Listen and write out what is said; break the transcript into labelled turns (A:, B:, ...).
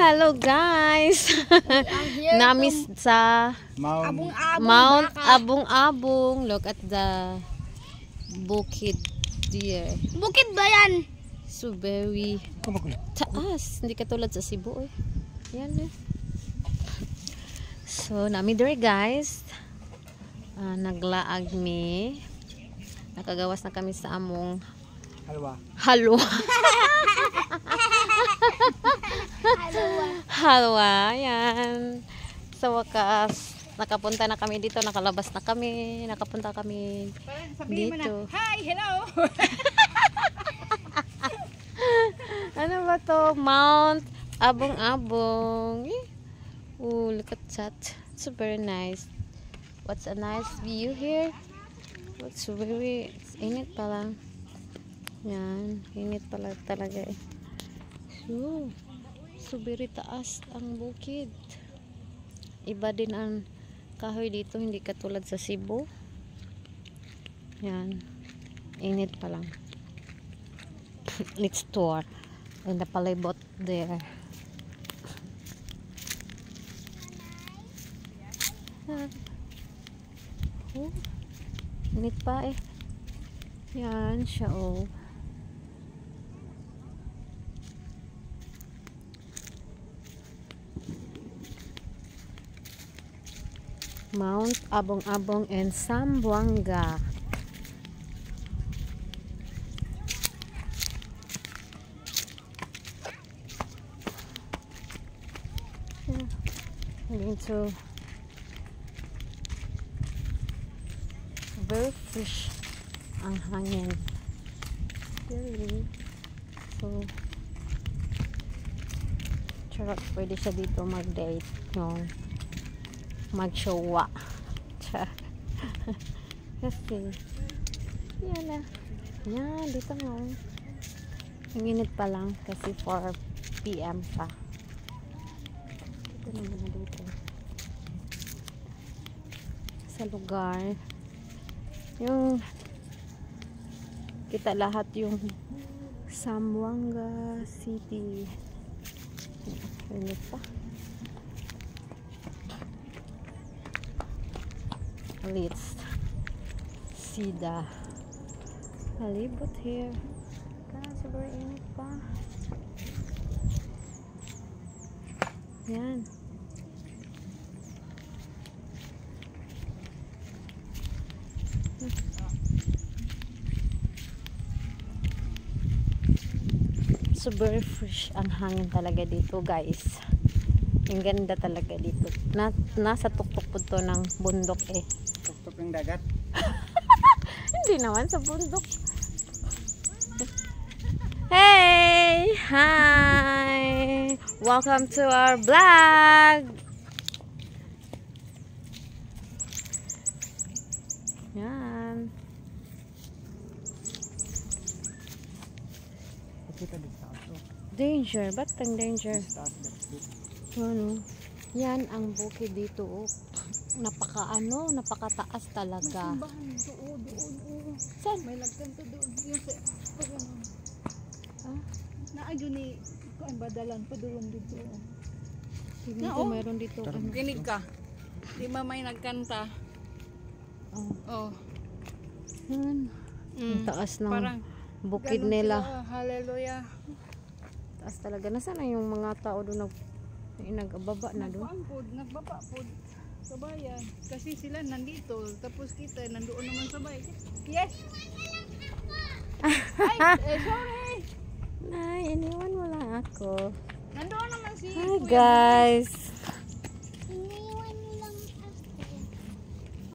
A: Hello guys. Namis sa Mount Abong-Abong. Look at the bukid there.
B: Bukid ba yan?
A: So very taas. Hindi katulad sa Cebu. Yan eh. So nami there guys. Naglaag mi. Nakagawas na kami sa among halwa. Halwa, yan. Sa wakas, nakapunta na kami dito, nakalabas na kami, nakapunta kami dito.
B: Hi, hello!
A: Ano ba to? Mount Abong-Abong. Oh, look at that. It's very nice. What's a nice view here? It's very, init pa lang. Yan, init pala talaga eh. So very taas ang bukid. Iba din ang kahoy dito, hindi katulad sa Cebu. Yan, init pa lang. Let's tour in the palibot there. Oh, init pa eh. Yan siya oh. Mount Abong-Abong and Zamboanga. Going to very fresh ang hangin. Really. So charot, pwede siya dito mag-date yung mag-showa. Kasi yan na. Yan, dito mo. Ang init pa lang kasi 4 PM pa. Dito naman na dito. Sa lugar. Yung kita lahat yung Zamboanga City. Init pa. Let's see the palibot here. Sobrang init pa. Yan. Super fresh ang hangin talaga dito guys. Ang ganda talaga dito. Nasa tuktok po to ng bundok eh.
C: Tuktok ng dagat?
A: Hindi naman sa bundok. Hey! Hi! Welcome to our vlog! Yan. Danger. Ba't ang danger? Ano? Yan ang bukid dito. Oh. Napakataas talaga.
B: May simbahan doon.
A: Saan?
B: May lagkan to doon. Yung sa naadyo ni kuan badalan pa doon dito.
A: Tingnan ko meron dito. Ano?
B: Kinig ka. Di ba may nagkanta? Oh.
A: Yan. Ang taas ng
B: Parang
A: bukid nila.
B: Hallelujah.
A: Taas talaga. Nasaan na yung mga tao doon nagbaba na doon?
B: Nagbaba po sa bayan. Kasi sila nandito. Tapos kita nandoon naman sa bayan. Yes! Ay, sorry!
A: Nay, iniwan mo lang ako.
B: Nandoon naman si
A: Hi guys!